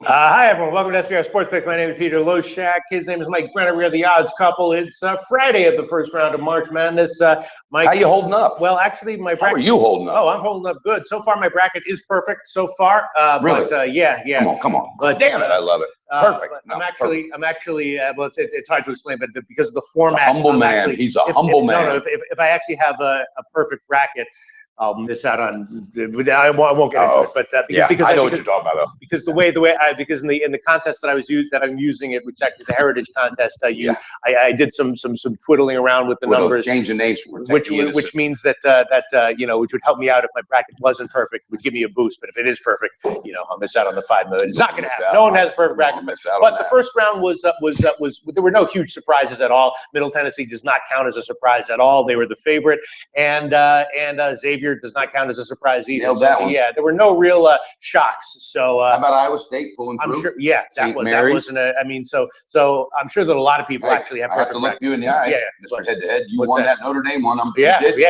Hi, everyone. Welcome to SBR Sportsbook. My name is Peter Loshak. His name is Mike Brenner. We are the odds couple. It's Friday of the first round of March Madness. Mike, how you holding up? Well, actually, my bracket. How are you holding up? Oh, I'm holding up good. So far, my bracket is perfect so far. Really? But, yeah. Come on. But, damn it, I love it. Perfect. I'm actually. Well, it's hard to explain, but because of the format. He's a humble man. He's a humble man. No, if I actually have a perfect bracket, I'll miss out on. I won't get into it, but because I know what you're talking about. Because in the contest that I'm using it, which is a heritage contest, I did some twiddling around with the numbers, changing names, which means that which would help me out if my bracket wasn't perfect, would give me a boost. But if it is perfect, I'll miss out on the $5 million. It's not going to happen. No one has a perfect bracket. But the first round was there were no huge surprises at all. Middle Tennessee does not count as a surprise at all. They were the favorite, and Xavier does not count as a surprise either. Nailed that one. Yeah, there were no real shocks. So how about Iowa State pulling through? I'm sure. Yeah, that wasn't a. I mean, so I'm sure that a lot of people actually have. I have to look you in the eye. Yeah, Mr. Head to Head. You won that Notre Dame one. Yeah. They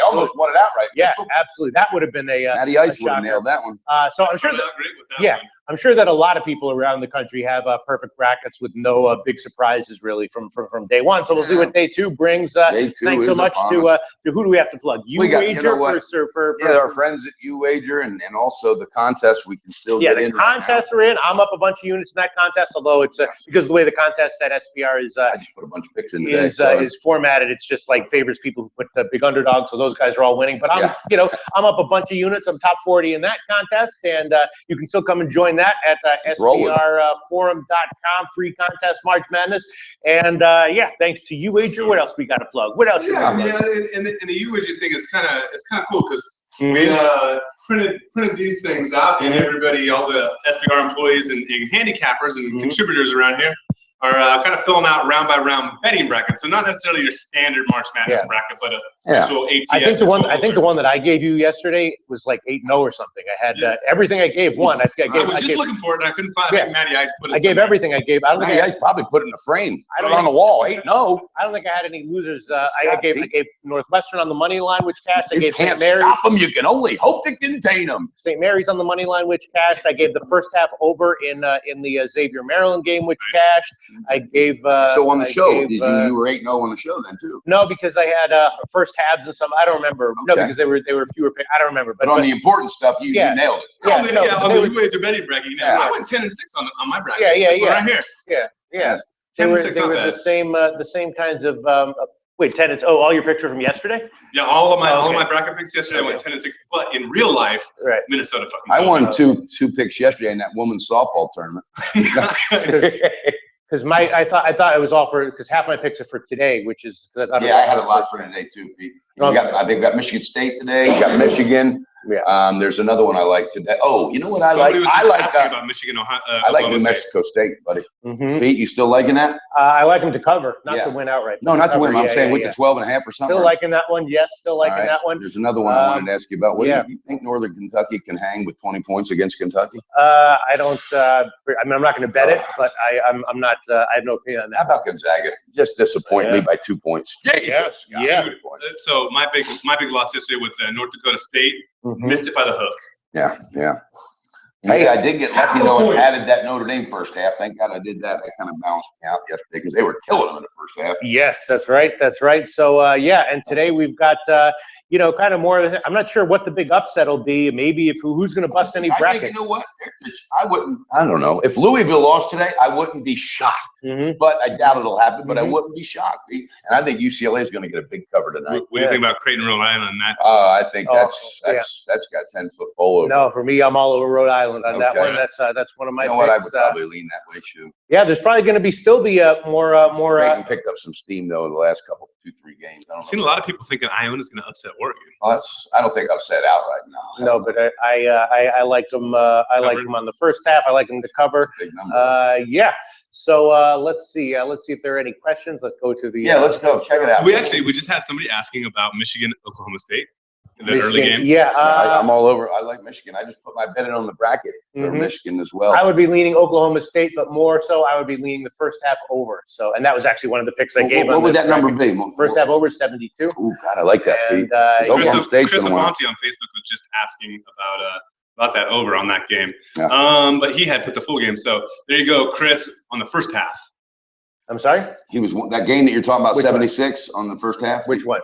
almost won it outright. Yeah, absolutely. That would have been a. Matty Ice would have nailed that one. So I'm sure that. Yeah. I'm sure that a lot of people around the country have perfect brackets with no big surprises really from day one. So we'll see what day two brings. Thanks so much to who do we have to plug? UWager for our friends at UWager and also the contest we can still get in. Yeah, the contests are in. I'm up a bunch of units in that contest, although it's because of the way the contest at SBR is. I just put a bunch of picks in is formatted. It's just like favors people who put the big underdog, so those guys are all winning. But I'm I'm up a bunch of units. I'm top 40 in that contest, and you can still come and join that at SBRforum.com, free contest March Madness. And thanks to UWager. What else we got to plug? What else? And the UWager thing is kind of cool because we printed these things out, and everybody, all the SBR employees and handicappers and contributors around here are kind of filling out round by round betting brackets. So not necessarily your standard March Madness bracket, but actual ATS. I think the one that I gave you yesterday was like 8-0 or something. I had everything I gave one. I was just looking for it, and I couldn't find it. Matty Ice put it. I gave everything I gave. I don't think Matty Ice probably put it in the frame. I don't on the wall. 8-0. I don't think I had any losers. I gave Northwestern on the money line, which cashed. I gave St. Mary's. Stop them. You can only hope to contain them. St. Mary's on the money line, which cashed. I gave the first half over in the Xavier Maryland game, which cashed. I gave. So on the show, you were 8-0 on the show then too? No, because I had first halves and some. I don't remember. Okay. No, because they were fewer. I don't remember. But on the important stuff, you nailed it. On the UWager betting bracket, I went 10-6 on my bracket. Right here. Yeah. They were the same kinds of. Wait, 10 and all your picks were from yesterday? Yeah, all of my bracket picks yesterday. I went 10-6, but in real life, Minnesota fucking. I won two picks yesterday in that women's softball tournament. Because I thought it was all for because half my picks are for today, which is I had a lot for today too, Pete. I think we got Michigan State today. We got Michigan. Yeah. There's another one I like today. Oh, you know what I like? I like about Michigan, I like New Mexico State, buddy. Pete, you still liking that? I like them to cover, not to win outright. No, not to win. I'm saying with the 12.5 or something. Still liking that one. Yes, still liking that one. There's another one I wanted to ask you about. What do you think Northern Kentucky can hang with 20 points against Kentucky? I don't. I mean, I'm not going to bet it, but I'm not. I have no opinion on that. How about Gonzaga? Just disappoint me by 2 points. Jesus. Yeah. So my big loss yesterday with North Dakota State. Missed it by the hook. Yeah. Hey, I did get lucky though and added that Notre Dame first half. Thank God I did that. That kind of balanced me out yesterday because they were killing them in the first half. Yes, that's right. So and today we've got kind of more of I'm not sure what the big upset will be. Maybe who's going to bust any brackets. You know what? I don't know. If Louisville lost today, I wouldn't be shocked. But I doubt it'll happen. But I wouldn't be shocked. And I think UCLA is going to get a big cover tonight. What do you think about Creighton, Rhode Island? I think that's got 10-foot pole over. No, for me, I'm all over Rhode Island on that one. That's one of my. You know what? I would probably lean that way too. Yeah, there's probably going to still be more. Creighton picked up some steam though in the last couple 2-3 games. I've seen a lot of people thinking Iona's going to upset Oregon. I don't think upset outright. No, but I like them. I like them on the first half. I like them to cover. Big number. So let's see. Let's see if there are any questions. Let's go to the. Let's go check it out. We just had somebody asking about Michigan, Oklahoma State. The early game. I'm all over. I like Michigan. I just put my bet in on the bracket for Michigan as well. I would be leaning Oklahoma State, but more so, I would be leaning the first half over. So, and that was actually one of the picks I gave. What would that number be? First half over 72. Oh God, I like that. And Chris Avanti on Facebook was just asking about that over on that game. Yeah. But he had put the full game. So there you go, Chris, on the first half. I'm sorry? He was that game that you're talking about, Which 76 on the first half? Which one?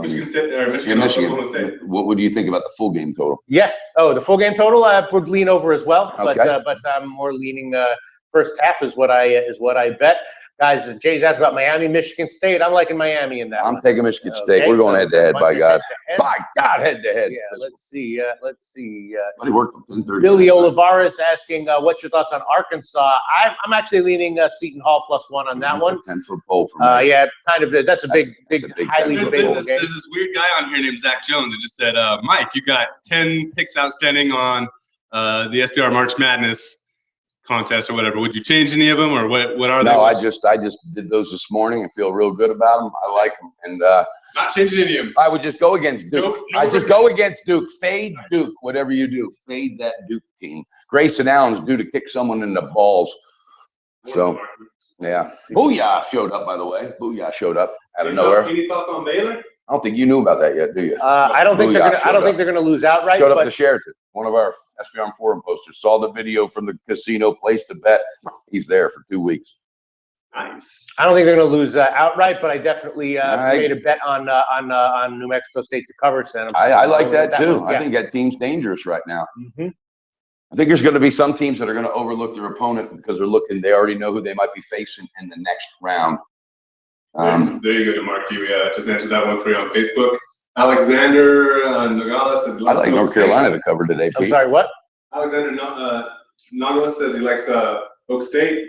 Michigan State or Michigan. Yeah, Michigan. Oklahoma State. What do you think about the full game total? Yeah. Oh, the full game total, I would lean over as well. Okay. But I'm more leaning first half is what I bet. Guys, Jay's asked about Miami, Michigan State. I'm liking Miami in that one. I'm taking Michigan State. Okay, We're going so head to head, by God. head-to-head. By God, head to head. Yeah, let's see. Buddy worked in 30 Billy Olivares asking, what's your thoughts on Arkansas? I'm actually leaning Seton Hall +1 on that one. 10-foot pole for me. Yeah, kind of. That's a big, highly debatable game. There's this weird guy on here named Zach Jones that just said, Mike, you got 10 picks outstanding on the SBR March Madness contest or whatever. Would you change any of them, or what are they? No, I just did those this morning and feel real good about them. I like them, and not changing any of them. I would just go against Duke. Nope, I just go against Duke. Fade Duke, whatever you do. Fade that Duke team. Grayson Allen's due to kick someone in the balls. So, yeah. Booyah showed up, by the way. Booyah showed up out of nowhere. Any thoughts on Baylor? I don't think you knew about that yet, do you? I don't think they're gonna lose outright. Showed up to Sheraton. One of our SBR Forum posters saw the video from the casino place to bet. He's there for 2 weeks. Nice. I don't think they're gonna lose outright, but I definitely made a bet on New Mexico State to cover. I like that too. Yeah. I think that team's dangerous right now. Mm-hmm. I think there's going to be some teams that are going to overlook their opponent because they already know who they might be facing in the next round. There you go, DeMarc. You just answered that one for you on Facebook. Alexander Nogales says, I like North Carolina to cover today, Pete. I'm sorry, what? Alexander Nogales says he likes Oak State.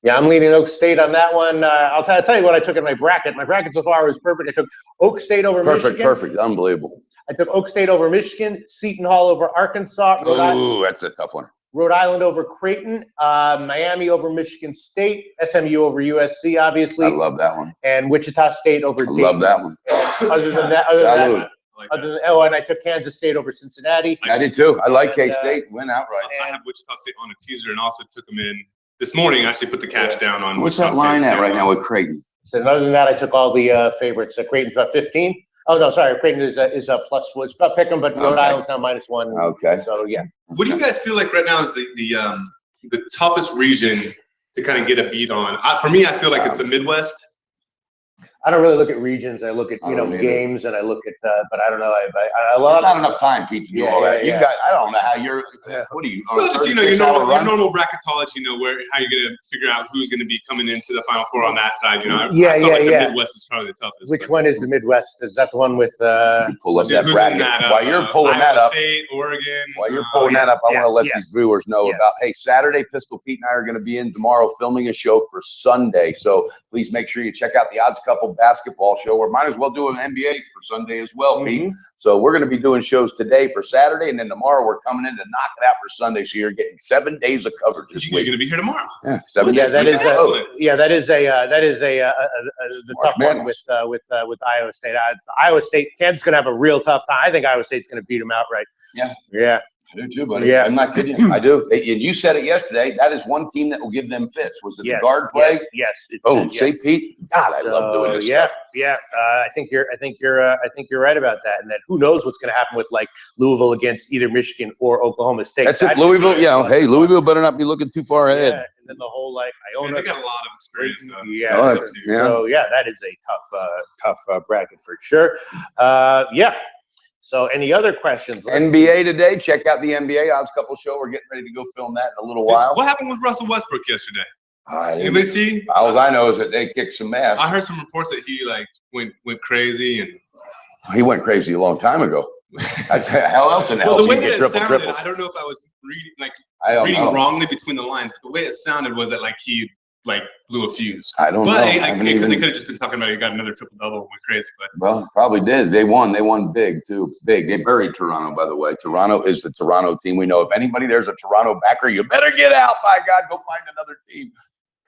Yeah, I'm leaning Oak State on that one. I'll tell you what I took in my bracket. My bracket so far was perfect. I took Oak State over Michigan. Perfect. Unbelievable. I took Oak State over Michigan, Seton Hall over Arkansas. Ooh, that's a tough one. Rhode Island over Creighton, Miami over Michigan State, SMU over USC, obviously. I love that one. And Wichita State over Dayton. Love that one. Other than that, and I took Kansas State over Cincinnati. I did too. I like K-State. Win outright. I had Wichita State on a teaser and also took them in this morning. Actually put the cash down on What's Wichita that line State at right now with Creighton? So other than that, I took all the favorites. Creighton's about 15. Oh no, sorry, Creighton is a plus. It's about pick 'em, but Rhode Island's now -1. Okay. So yeah. What do you guys feel like right now is the toughest region to kind of get a beat on? For me, I feel like it's the Midwest. I don't really look at regions. I look at games, and I look at. But I don't know. I love. Not enough time, Pete, to do all that. You got. I don't know how you're. What are you? Well, just your normal bracketology. How you're gonna figure out who's gonna be coming into the Final Four on that side. I feel like the Midwest is probably the toughest. Which one is the Midwest? Is that the one with? You pull up that bracket. While you're pulling that up, State, Oregon. While you're pulling that up, I want to let these viewers know about. Hey, Saturday, Pistol Pete and I are going to be in tomorrow filming a show for Sunday. So please make sure you check out the Odds Couple basketball show. We might as well do an NBA for Sunday as well, Pete. So we're going to be doing shows today for Saturday, and then tomorrow we're coming in to knock it out for Sunday. So you're getting 7 days of coverage this week. You're going to be here tomorrow. Yeah, 7 days. That is the tough one with Iowa State. Iowa State, Kansas is going to have a real tough time. I think Iowa State's going to beat them outright. Yeah. I do too, buddy. Yeah. I'm not kidding you. I do. And you said it yesterday. That is one team that will give them fits. Was it the guard play? Yes. Say Pete. God, I love doing this stuff. Yeah. I think you're right about that. And then who knows what's going to happen with like Louisville against either Michigan or Oklahoma State. That's if Louisville. Hey, Louisville better not be looking too far ahead. Yeah. And then the whole Iona. They got a lot of experience. So that is a tough bracket for sure. So any other questions? NBA today. Check out the NBA Odds Couple show. We're getting ready to go film that in a little while. What happened with Russell Westbrook yesterday? Anybody see? All I know is that they kicked some ass. I heard some reports that he went crazy and he went crazy a long time ago. How else in hell the way you get that it sounded, triples? I don't know if I was reading wrongly between the lines, but the way it sounded was that he blew a fuse. I don't know. But they could have just been talking about he got another triple double, went crazy. But well, probably did. They won big too. Big. They buried Toronto, by the way. Toronto is the Toronto team. We know if anybody there's a Toronto backer, you better get out. By God, go find another team.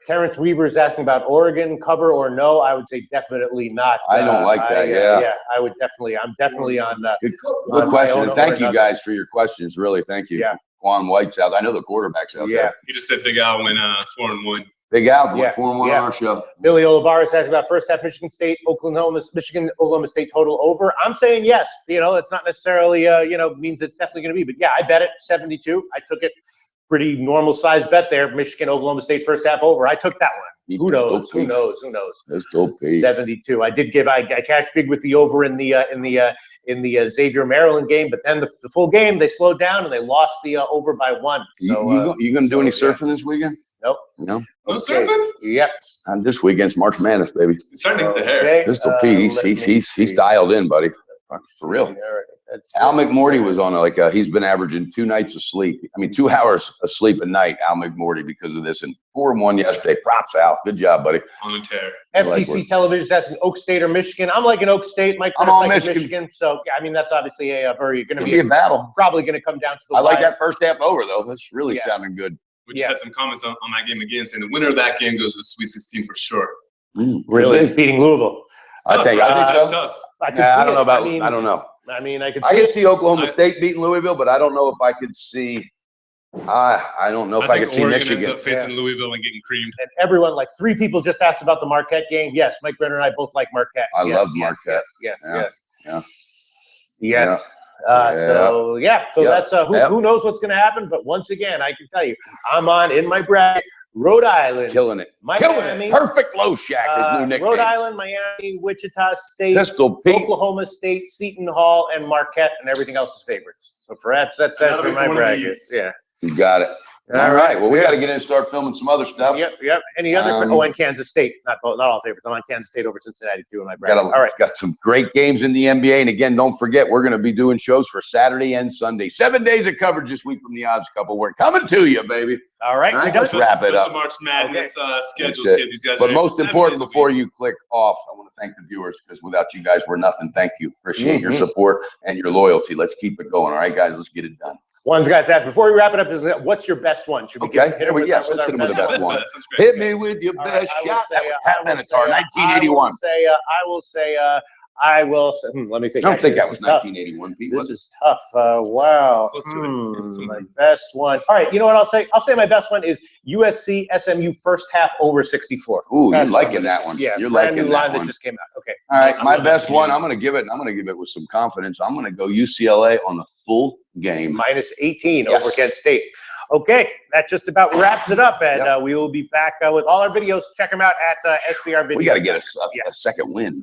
Terrence Weaver is asking about Oregon cover or no. I would say definitely not. I don't like that. I would definitely. I'm definitely on. Good question. And thank you guys for your questions. Really, thank you. Yeah. Quan White's out. I know the quarterback's out there. He just said Big Al went 4-1. Big Al, Yeah, 4-1 yeah. on our show. Billy Olivares asked about first half Michigan State, Oklahoma State total over. I'm saying yes. It's not necessarily, means it's definitely going to be. But yeah, I bet it 72. I took it. Pretty normal size bet there. Michigan, Oklahoma State first half over. I took that one. Who knows? 72. I cashed big with the over in the Xavier Maryland game, but then the full game they slowed down and they lost the over by 1. So you gonna do any surfing this weekend? Nope. No. No surfing? Yep. This weekend's March Madness, baby. It's starting to get the hair. Pistol Pete, he's dialed in, buddy. For real. Al McMorty was on he's been averaging 2 nights of sleep. 2 hours of sleep a night, Al McMorty, because of this. And 4-1 yesterday. Props, Al. Good job, buddy. On the tear. FTC Television is asking Oak State or Michigan. I'm liking Oak State. Mike, I'm on Michigan. So, that's obviously going to be a battle. Probably going to come down to the I like that first half over, though. That's really sounding good. We just had some comments on that game again, saying the winner of that game goes to the Sweet 16 for sure. Really? Beating Louisville. I think so. Tough. I don't know about. I don't know. I could see Oklahoma State beating Louisville, but I don't know if I could see. I don't know if I could see Michigan ends up facing Louisville and getting creamed. And everyone, 3 people just asked about the Marquette game. Yes, Mike Brenner and I both like Marquette. I love Marquette. Yes. So that's who knows what's going to happen. But once again, I can tell you, I'm on in my bracket. Rhode Island, killing it, Miami, perfect low shack. His new nickname. Rhode Island, Miami, Wichita State, Pistol Pete, Oklahoma State, Seton Hall, and Marquette, and everything else is favorites. So that's for my bracket. Yeah, you got it. All right. Well, we got to get in and start filming some other stuff. Yep. Any other? And Kansas State. Not all favorites. I'm on Kansas State over Cincinnati too in my bracket. All right. Got some great games in the NBA. And again, don't forget, we're going to be doing shows for Saturday and Sunday. 7 days of coverage this week from the Odds Couple. We're coming to you, baby. All right. Let's wrap it up. March Madness schedules here. These guys. But most important, before you click off, I want to thank the viewers, because without you guys, we're nothing. Thank you. Appreciate your support and your loyalty. Let's keep it going. All right, guys, let's get it done. One guy's asked, before we wrap it up, what's your best one? Should we hit him with the best one. Hit me with your best shot. Pat Benatar, 1981. I will say, let me think. I don't think that was 1981, Pete. This is tough. Wow. My best one. All right, you know what I'll say? I'll say my best one is USC SMU first half over 64. Ooh, you're liking that one. Yeah, you're liking that one. That just came out. Okay. All right, my best one. I'm going to give it with some confidence. I'm going to go UCLA on the full game. -18 over Kent State. Okay, that just about wraps it up, and we will be back with all our videos. Check them out at SBR Video. We got to get a second win.